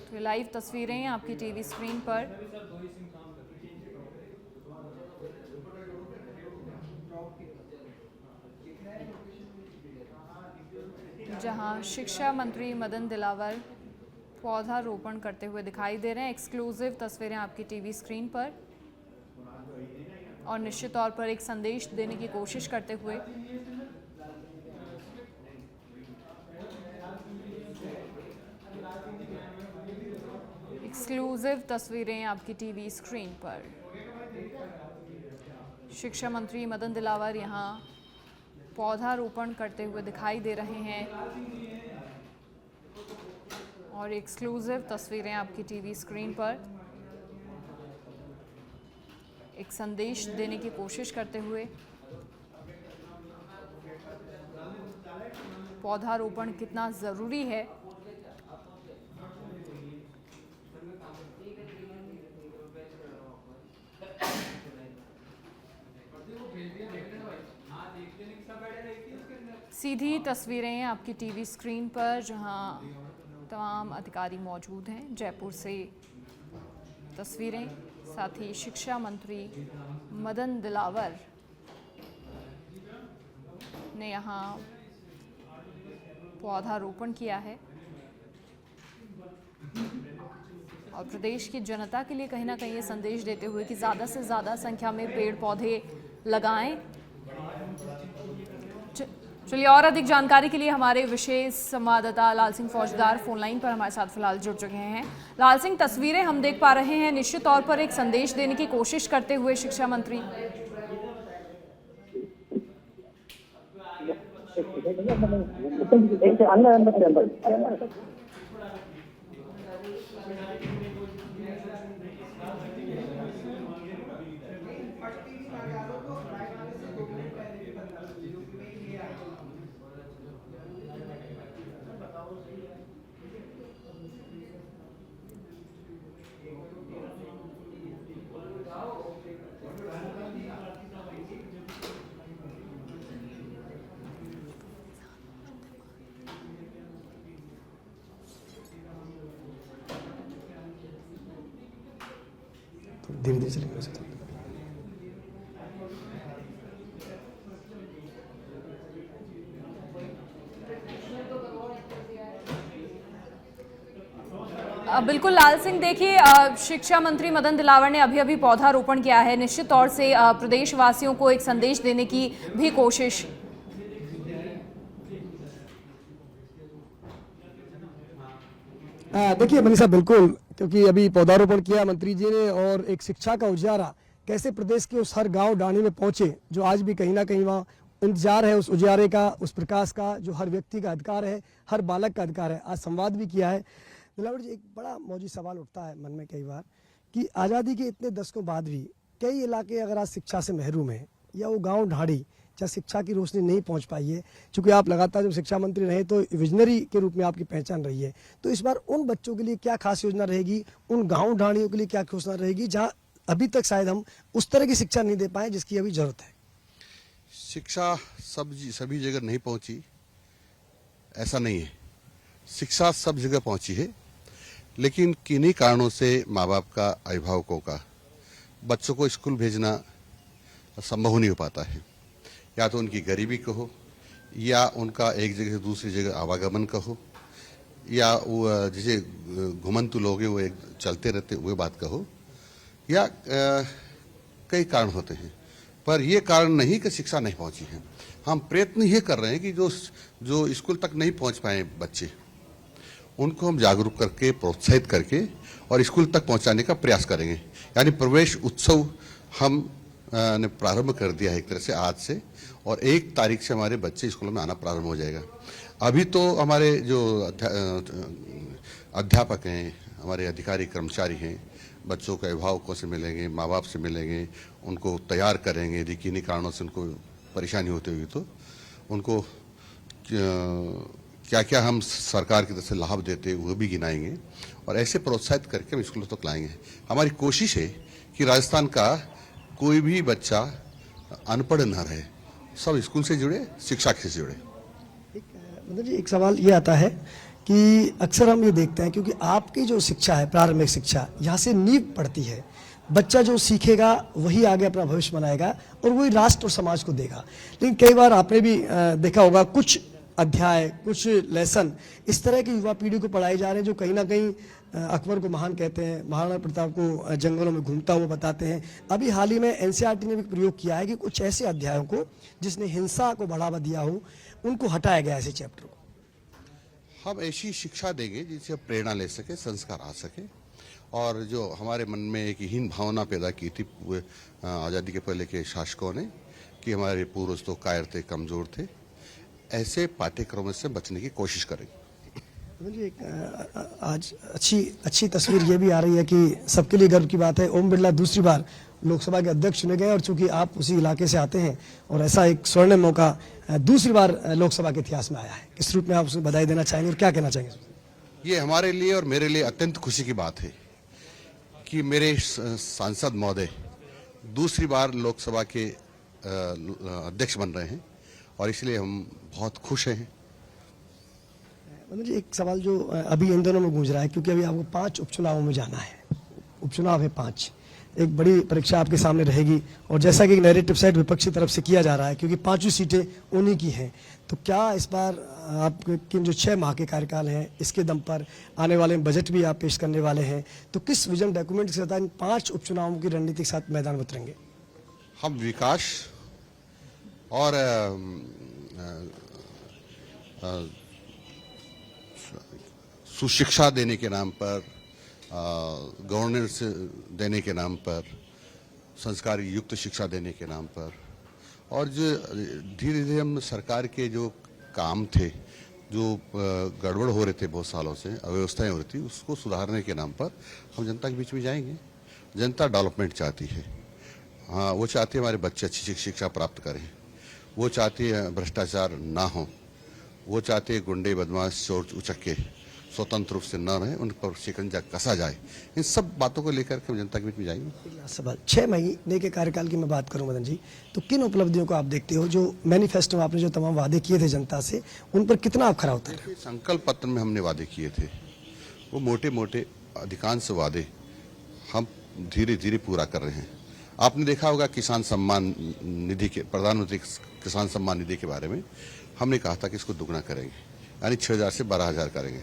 तो लाइव तस्वीरें आपकी टीवी स्क्रीन पर, जहां शिक्षा मंत्री मदन दिलावर पौधारोपण करते हुए दिखाई दे रहे हैं। एक्सक्लूसिव तस्वीरें आपकी टीवी स्क्रीन पर, और निश्चित तौर पर एक संदेश देने की कोशिश करते हुए एक्सक्लूसिव तस्वीरें आपकी टीवी स्क्रीन पर। शिक्षा मंत्री मदन दिलावर यहां पौधारोपण करते हुए दिखाई दे रहे हैं, और एक्सक्लूसिव तस्वीरें आपकी टीवी स्क्रीन पर एक संदेश देने की कोशिश करते हुए। पौधारोपण कितना ज़रूरी है, सीधी तस्वीरें आपकी टीवी स्क्रीन पर, जहां तमाम अधिकारी मौजूद हैं। जयपुर से तस्वीरें, साथ ही शिक्षा मंत्री मदन दिलावर ने यहाँ पौधारोपण किया है, और प्रदेश की जनता के लिए कहीं ना कहीं ये संदेश देते हुए कि ज़्यादा से ज़्यादा संख्या में पेड़ पौधे लगाएं। चलिए, और अधिक जानकारी के लिए हमारे विशेष संवाददाता लाल सिंह फौजदार फोन लाइन पर हमारे साथ फिलहाल जुड़ चुके हैं। लाल सिंह, तस्वीरें हम देख पा रहे हैं, निश्चित तौर पर एक संदेश देने की कोशिश करते हुए शिक्षा मंत्री। धीरे धीरे चलेंगे। बिल्कुल लाल सिंह, देखिए शिक्षा मंत्री मदन दिलावर ने अभी अभी पौधारोपण किया है, निश्चित तौर से प्रदेशवासियों को एक संदेश देने की भी कोशिश। देखिए मनीषा, बिल्कुल, क्योंकि अभी पौधारोपण किया मंत्री जी ने, और एक शिक्षा का उजाला कैसे प्रदेश के उस हर गांव डाणी में पहुंचे, जो आज भी कहीं ना कहीं वहाँ इंतजार है उस उजारे का, उस प्रकाश का, जो हर व्यक्ति का अधिकार है, हर बालक का अधिकार है। आज संवाद भी किया है। दिलावर जी, एक बड़ा मौजूद सवाल उठता है मन में कई बार कि आज़ादी के इतने दशकों बाद भी कई इलाके अगर आज शिक्षा से महरूम है, या वो गाँव ढाड़ी जहाँ शिक्षा की रोशनी नहीं पहुंच पाई है, चूंकि आप लगातार जब शिक्षा मंत्री रहे तो विजनरी के रूप में आपकी पहचान रही है, तो इस बार उन बच्चों के लिए क्या खास योजना रहेगी, उन गांव ढाणियों के लिए क्या योजना रहेगी जहां अभी तक शायद हम उस तरह की शिक्षा नहीं दे पाए जिसकी अभी जरूरत है? शिक्षा सभी जगह नहीं पहुंची, ऐसा नहीं है। शिक्षा सब जगह पहुंची है, लेकिन किन्हीं कारणों से माँ बाप का, अभिभावकों का बच्चों को स्कूल भेजना संभव नहीं हो पाता है। या तो उनकी गरीबी कहो, या उनका एक जगह से दूसरी जगह आवागमन कहो, या वो जिसे घुमंतु लोग हैं वो एक चलते रहते हुए बात कहो, या कई कारण होते हैं। पर ये कारण नहीं कि शिक्षा नहीं पहुंची है। हम प्रयत्न ये कर रहे हैं कि जो स्कूल तक नहीं पहुंच पाए बच्चे, उनको हम जागरूक करके, प्रोत्साहित करके और स्कूल तक पहुंचाने का प्रयास करेंगे। यानी प्रवेश उत्सव हम ने प्रारंभ कर दिया है एक तरह से आज से, और 1 तारीख से हमारे बच्चे स्कूलों में आना प्रारंभ हो जाएगा। अभी तो हमारे जो अध्यापक हैं, हमारे अधिकारी कर्मचारी हैं, बच्चों के अभिभावकों से मिलेंगे, माँ बाप से मिलेंगे, उनको तैयार करेंगे। यदि किन्हीं कारणों से उनको परेशानी होती हुई तो उनको क्या क्या हम सरकार की तरफ से लाभ देते हैं वो भी गिनाएंगे, और ऐसे प्रोत्साहित करके हम स्कूलों तक लाएंगे। हमारी कोशिश है कि राजस्थान का कोई भी बच्चा अनपढ़ न रहे, सब स्कूल से जुड़े, शिक्षा से जुड़े। मतलब जी एक सवाल ये आता है कि अक्सर हम ये देखते हैं, क्योंकि आपकी जो शिक्षा है, प्रारंभिक शिक्षा, यहाँ से नींव पड़ती है। बच्चा जो सीखेगा वही आगे अपना भविष्य बनाएगा और वही राष्ट्र और समाज को देगा। लेकिन कई बार आपने भी देखा होगा, कुछ अध्याय, कुछ लेसन इस तरह की युवा पीढ़ी को पढ़ाए जा रहे हैं जो कहीं ना कहीं अकबर को महान कहते हैं, महाराणा प्रताप को जंगलों में घूमता हुआ बताते हैं। अभी हाल ही में एनसीईआरटी ने भी प्रयोग किया है कि कुछ ऐसे अध्यायों को जिसने हिंसा को बढ़ावा दिया हो, उनको हटाया गया ऐसे चैप्टर को। हम ऐसी शिक्षा देंगे जिससे प्रेरणा ले सके, संस्कार आ सके, और जो हमारे मन में एक हीन भावना पैदा की थी आज़ादी के पहले के शासकों ने कि हमारे पूर्वज तो कायर थे, कमज़ोर थे, ऐसे पाठ्यक्रमों से बचने की कोशिश करेंगे। आज अच्छी तस्वीर ये भी आ रही है कि सबके लिए गर्व की बात है, ओम बिरला दूसरी बार लोकसभा के अध्यक्ष चुने गए और चूंकि आप उसी इलाके से आते हैं और ऐसा एक स्वर्णिम मौका दूसरी बार लोकसभा के इतिहास में आया है, इस रूप में आप उसको बधाई देना चाहेंगे और क्या कहना चाहेंगे? ये हमारे लिए और मेरे लिए अत्यंत खुशी की बात है कि मेरे सांसद महोदय दूसरी बार लोकसभा के अध्यक्ष बन रहे हैं और इसलिए हम बहुत खुश हैं। मतलब जी एक सवाल जो अभी इन दोनों में गूंज रहा है, क्योंकि अभी आपको 5 उपचुनावों में जाना है, उपचुनाव है 5, एक बड़ी परीक्षा आपके सामने रहेगी और जैसा कि एक नैरेटिव सेट विपक्षी तरफ से किया जा रहा है, क्योंकि 5 सीटें उन्हीं की हैं, तो क्या इस बार आपके जो 6 माह के कार्यकाल हैं इसके दम पर आने वाले बजट भी आप पेश करने वाले हैं, तो किस विजन डॉक्यूमेंट के साथ इन 5 उपचुनावों की रणनीति के साथ मैदान में उतरेंगे? हम विकास और सुशिक्षा देने के नाम पर, गवर्नेंस देने के नाम पर, संस्कार युक्त शिक्षा देने के नाम पर, और जो धीरे धीरे हम सरकार के जो काम थे, जो गड़बड़ हो रहे थे बहुत सालों से, अव्यवस्थाएं हो रही थी, उसको सुधारने के नाम पर हम जनता के बीच में जाएंगे। जनता डेवलपमेंट चाहती है, हाँ वो चाहती है हमारे बच्चे अच्छी शिक्षा प्राप्त करें, वो चाहती है भ्रष्टाचार ना हो, वो चाहते हैं गुंडे, बदमाश, चोर उचक्के स्वतंत्र रूप से न रहे, उन पर शिकंजा कसा जाए। इन सब बातों को लेकर के हम जनता के बीच में जाएंगे। सवाल 6 महीने के कार्यकाल की मैं बात करूं मदन जी, तो किन उपलब्धियों को आप देखते हो? जो मैनिफेस्टो में आपने जो तमाम वादे किए थे जनता से, उन पर कितना आप खरा उतरे? संकल्प पत्र में हमने वादे किए थे, वो मोटे मोटे अधिकांश वादे हम धीरे धीरे पूरा कर रहे हैं। आपने देखा होगा किसान सम्मान निधि के, प्रधानमंत्री किसान सम्मान निधि के बारे में हमने कहा था कि इसको दुगना करेंगे, यानी 6,000 से 12,000 करेंगे।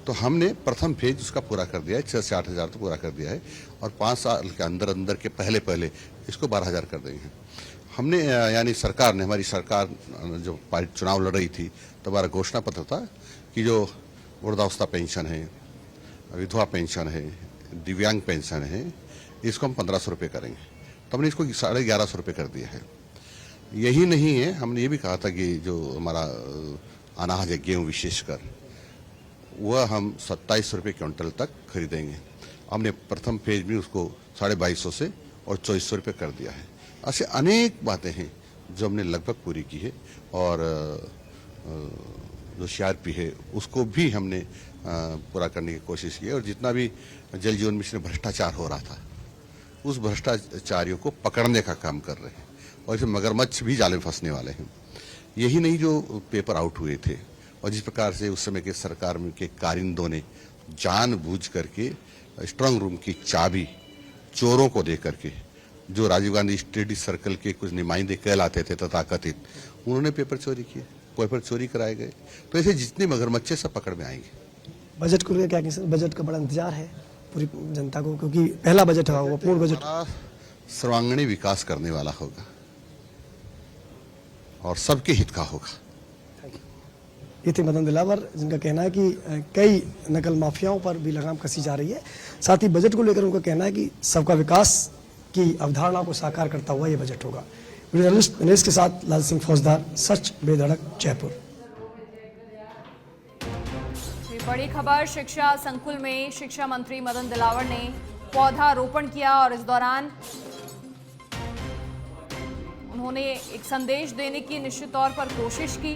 तो हमने प्रथम फेज उसका पूरा कर दिया है, 6 से 8,000 तो पूरा कर दिया है, और 5 साल के अंदर के पहले इसको 12,000 कर देंगे। हमने यानी सरकार ने, हमारी सरकार जो चुनाव लड़ रही थी तो हमारा घोषणा पत्र था कि जो वृद्धावस्था पेंशन है, विधवा पेंशन है, दिव्यांग पेंशन है, इसको हम 1,500 रुपये करेंगे, तो हमने इसको 1150 रुपये कर दिया है। यही नहीं है, हमने ये भी कहा था कि जो हमारा अनाज है, गेहूँ विशेषकर, वह हम 2700 रुपये क्विंटल तक खरीदेंगे। हमने प्रथम फेज में उसको 2250 से और 2400 रुपये कर दिया है। ऐसे अनेक बातें हैं जो हमने लगभग पूरी की है, और जो सीआरपी है उसको भी हमने पूरा करने की कोशिश की है, और जितना भी जल जीवन मिशन में भ्रष्टाचार हो रहा था उस भ्रष्टाचारियों को पकड़ने का काम कर रहे हैं, और इसमें मगरमच्छ भी जाले में फंसने वाले हैं। यही नहीं जो पेपर आउट हुए थे, और जिस प्रकार से उस समय के सरकार में के कारिंदों ने जानबूझ करके स्ट्रांग रूम की चाबी चोरों को दे करके, जो राजीव गांधी स्टडी सर्कल के कुछ नुमाइंदे कहलाते थे तथाकथित, उन्होंने पेपर चोरी किए, पेपर चोरी कराए गए। तो ऐसे जितने मगरमच्छे सब पकड़ में आएंगे। बजट को लेकर क्या कहें सर? बजट का बड़ा इंतजार है पूरी जनता को, क्योंकि पहला बजट होगा, वो पूर्ण बजट सर्वांगीण विकास करने वाला होगा और सबके हित का होगा। ये थे मदन दिलावर, जिनका कहना है कि कई नकल माफियाओं पर भी लगाम कसी जा रही है। साथ ही बजट को लेकर उनका कहना है कि सबका विकास की अवधारणा को साकार करता हुआ ये बजट होगा। जर्नलिस्ट दिनेश के साथ लाल सिंह फौजदार, सच बेधड़क, जयपुर। बड़ी खबर, शिक्षा संकुल में शिक्षा मंत्री मदन दिलावर ने पौधारोपण किया और इस दौरान उन्होंने एक संदेश देने की निश्चित तौर पर कोशिश की।